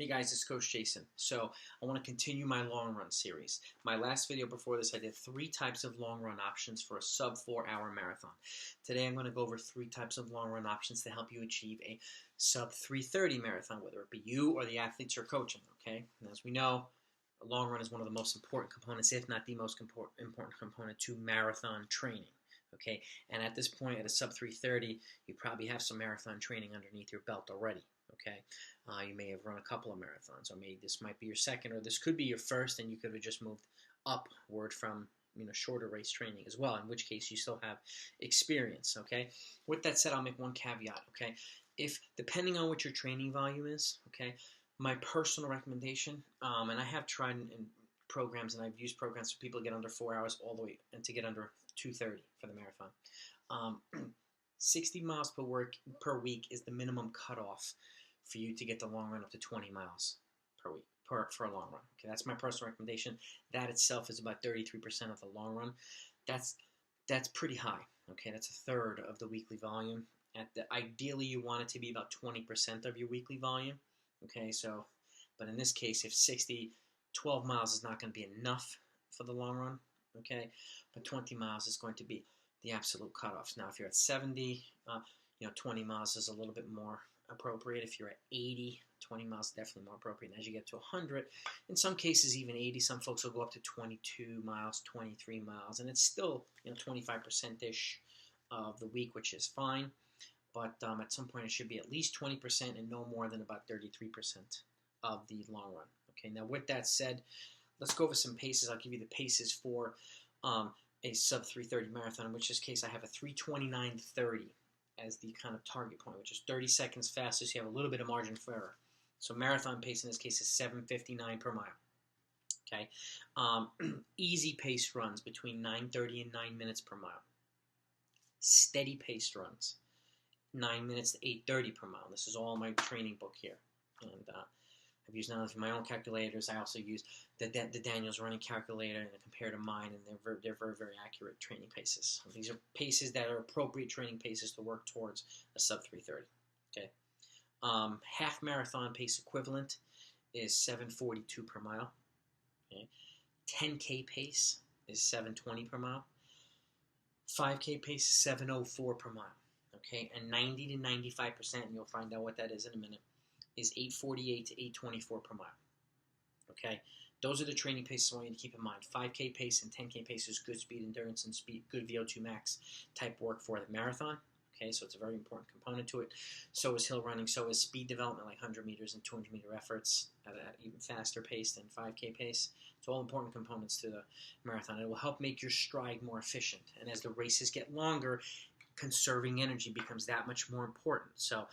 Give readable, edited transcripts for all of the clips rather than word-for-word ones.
Hey guys, it's Coach Jason. So I want to continue my long run series. My last video before this, I did 3 types of long run options for a sub 4-hour marathon. Today I'm going to go over 3 types of long run options to help you achieve a sub 3:30 marathon, whether it be you or the athletes you're coaching. Okay, and as we know, a long run is one of the most important components, if not the most important component to marathon training. Okay, and at this point, at a sub 3:30, you probably have some marathon training underneath your belt already. Okay, you may have run a couple of marathons, or maybe this might be your second, or this could be your first, and you could have just moved upward from shorter race training as well. In which case, you still have experience. Okay. With that said, I'll make one caveat. Okay, if depending on what your training volume is, okay, my personal recommendation, and I have tried in programs, and I've used programs for people to get under 4 hours all the way and to get under 2:30 for the marathon. 60 miles per week is the minimum cutoff for you to get the long run up to 20 miles per week for a long run. Okay, that's my personal recommendation. That itself is about 33% of the long run. That's pretty high. Okay, that's a third of the weekly volume. Ideally, you want it to be about 20% of your weekly volume. Okay, so, but in this case, if 12 miles is not going to be enough for the long run, okay, but 20 miles is going to be the absolute cutoffs. Now, if you're at 70, 20 miles is a little bit more appropriate. If you're at 80, 20 miles is definitely more appropriate. And as you get to 100, in some cases even 80, some folks will go up to 22 miles, 23 miles, and it's still 25%-ish of the week, which is fine. But at some point it should be at least 20% and no more than about 33% of the long run. Okay, now with that said, let's go over some paces. I'll give you the paces for a sub 3:30 marathon, in which this case I have a 3:29:30 as the kind of target point, which is 30 seconds faster, so you have a little bit of margin for error. So marathon pace in this case is 7:59 per mile. Okay, easy pace runs between 9:30 and 9 minutes per mile. Steady pace runs 9 minutes to 8:30 per mile. This is all my training book here, and I've used not only for my own calculators, I also use the Daniels running calculator and compare to mine, and they're very, very accurate training paces. So these are paces that are appropriate training paces to work towards a sub 3:30. Okay, half marathon pace equivalent is 7:42 per mile. Okay, 10K pace is 7:20 per mile. 5K pace is 7:04 per mile. Okay, and 90 to 95%, and you'll find out what that is in a minute, is 8:48 to 8:24 per mile. Okay, those are the training paces I want you to keep in mind. 5K pace and 10K pace is good speed endurance and good VO2 max type work for the marathon. Okay, so it's a very important component to it. So is hill running, so is speed development, like 100 meters and 200 meter efforts at an even faster pace than 5K pace. It's all important components to the marathon. It will help make your stride more efficient. And as the races get longer, conserving energy becomes that much more important. So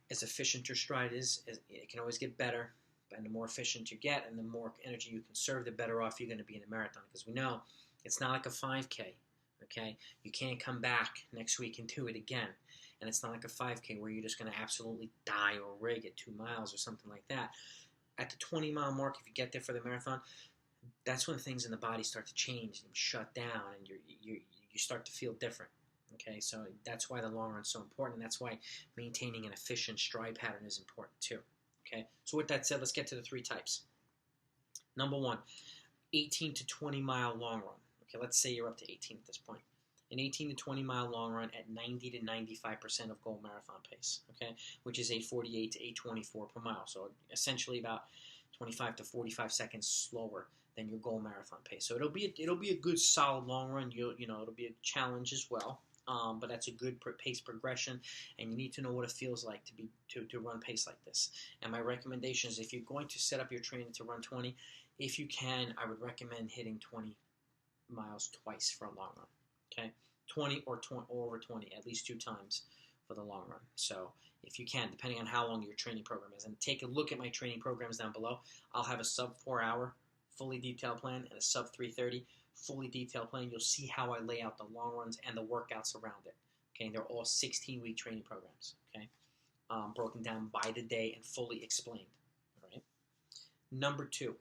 as efficient your stride is, it can always get better. And the more efficient you get and the more energy you conserve, the better off you're going to be in a marathon. Because we know it's not like a 5K. Okay, you can't come back next week and do it again. And it's not like a 5K where you're just going to absolutely die or rig at 2 miles or something like that. At the 20-mile mark, if you get there for the marathon, that's when things in the body start to change and shut down, and you start to feel different. Okay, so that's why the long run is so important, and that's why maintaining an efficient stride pattern is important too. Okay, so with that said, let's get to the 3 types. Number 1, 18 to 20 mile long run. Okay, let's say you're up to 18 at this point. An 18 to 20 mile long run at 90 to 95% of goal marathon pace, okay, which is 8:48 to 8:24 per mile. So essentially about 25 to 45 seconds slower than your goal marathon pace. So it'll be a good solid long run. It'll be a challenge as well. But that's a good pace progression, and you need to know what it feels like to run pace like this. And my recommendation is, if you're going to set up your training to run 20, if you can, I would recommend hitting 20 miles twice for a long run. Okay, 20 or over 20, at least 2 times for the long run. So if you can, depending on how long your training program is, and take a look at my training programs down below. I'll have a sub 4-hour fully detailed plan and a sub 3:30 fully detailed plan. You'll see how I lay out the long runs and the workouts around it. Okay, and they're all 16-week training programs. Okay, broken down by the day and fully explained. All right. Number 2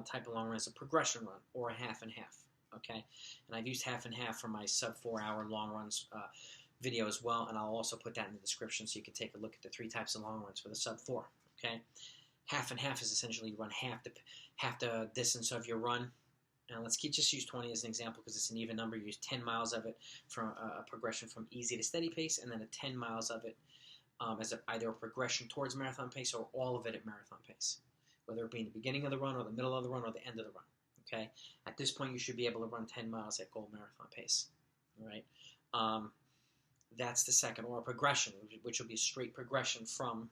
type of long run is a progression run or a half and half. Okay, and I've used half and half for my sub 4-hour long runs video as well, and I'll also put that in the description so you can take a look at the 3 types of long runs for the sub 4. Okay, Half and half is essentially you run half the distance of your run. And let's just use 20 as an example because it's an even number. You use 10 miles of it from a progression from easy to steady pace, and then a 10 miles of it as either a progression towards marathon pace or all of it at marathon pace, whether it be in the beginning of the run or the middle of the run or the end of the run. Okay, at this point you should be able to run 10 miles at goal marathon pace. All right, that's the second, or a progression, which will be a straight progression from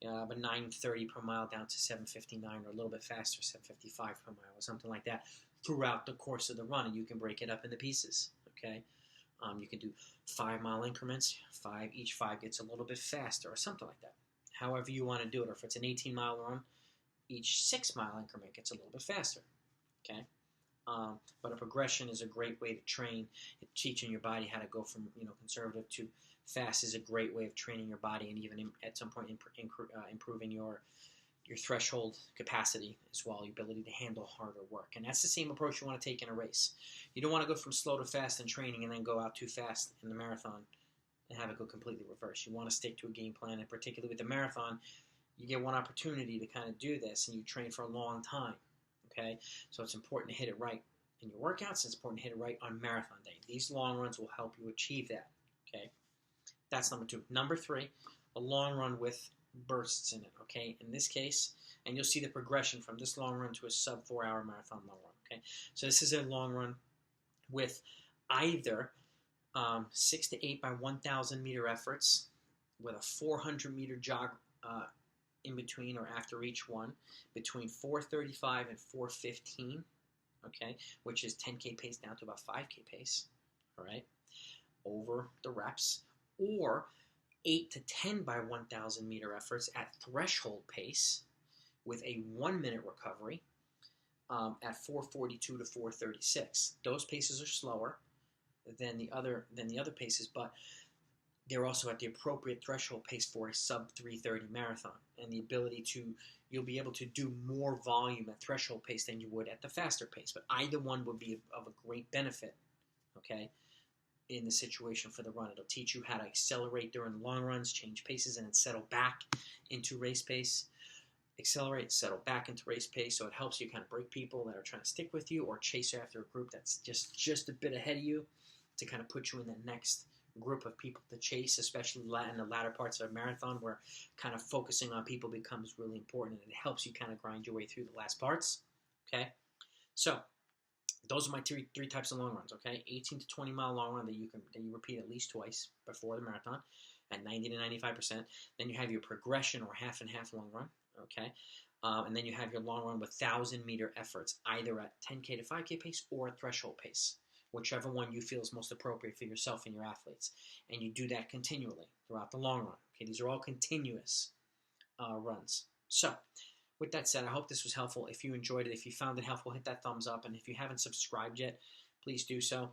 a 9:30 per mile down to 7:59 or a little bit faster, 7:55 per mile or something like that throughout the course of the run, and you can break it up into pieces. Okay, you can do 5-mile increments. Each 5 gets a little bit faster or something like that. However you want to do it, or if it's an 18-mile run, each 6-mile increment gets a little bit faster. Okay, but a progression is a great way to train. Teaching your body how to go from conservative to fast is a great way of training your body, and even at some point improving your threshold capacity as well, your ability to handle harder work. And that's the same approach you want to take in a race. You don't want to go from slow to fast in training and then go out too fast in the marathon and have it go completely reverse. You want to stick to a game plan, and particularly with the marathon, you get one opportunity to kind of do this, and you train for a long time. Okay, so it's important to hit it right in your workouts. It's important to hit it right on marathon day. These long runs will help you achieve that. Okay, that's number 2. Number 3, a long run with bursts in it. Okay, in this case, and you'll see the progression from this long run to a sub 4-hour marathon long run. Okay, so this is a long run with either 6 to 8 by 1,000 meter efforts with a 400 meter jog in between or after each one, between 4:35 and 4:15, okay, which is 10K pace down to about 5K pace, all right, over the reps, or 8 to 10 by 1,000 meter efforts at threshold pace with a 1-minute recovery at 4:42 to 4:36. Those paces are slower than the other paces, but they're also at the appropriate threshold pace for a sub 3:30 marathon, and you'll be able to do more volume at threshold pace than you would at the faster pace. But either one would be of a great benefit, okay, in the situation for the run. It'll teach you how to accelerate during the long runs, change paces, and then settle back into race pace. Accelerate, settle back into race pace, so it helps you kind of break people that are trying to stick with you or chase after a group that's just a bit ahead of you, to kind of put you in that next group of people to chase, especially in the latter parts of a marathon where kind of focusing on people becomes really important, and it helps you kind of grind your way through the last parts. Okay, so those are my three types of long runs. Okay, 18 to 20 mile long run that you repeat at least twice before the marathon at 90 to 95%. Then you have your progression or half and half long run. Okay, and then you have your long run with 1,000 meter efforts, either at 10K to 5K pace or at threshold pace, whichever one you feel is most appropriate for yourself and your athletes. And you do that continually throughout the long run. Okay, these are all continuous runs. So, with that said, I hope this was helpful. If you enjoyed it, if you found it helpful, hit that thumbs up. And if you haven't subscribed yet, please do so.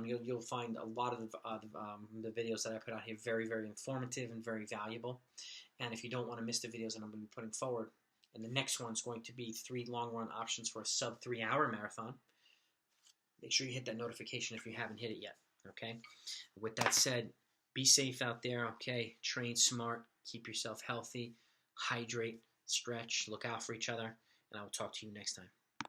You'll find a lot of the videos that I put out here very, very informative and very valuable. And if you don't want to miss the videos that I'm going to be putting forward, and the next one's going to be 3 long run options for a sub 3-hour marathon, make sure you hit that notification if you haven't hit it yet, okay? With that said, be safe out there, okay? Train smart, keep yourself healthy, hydrate, stretch, look out for each other, and I will talk to you next time.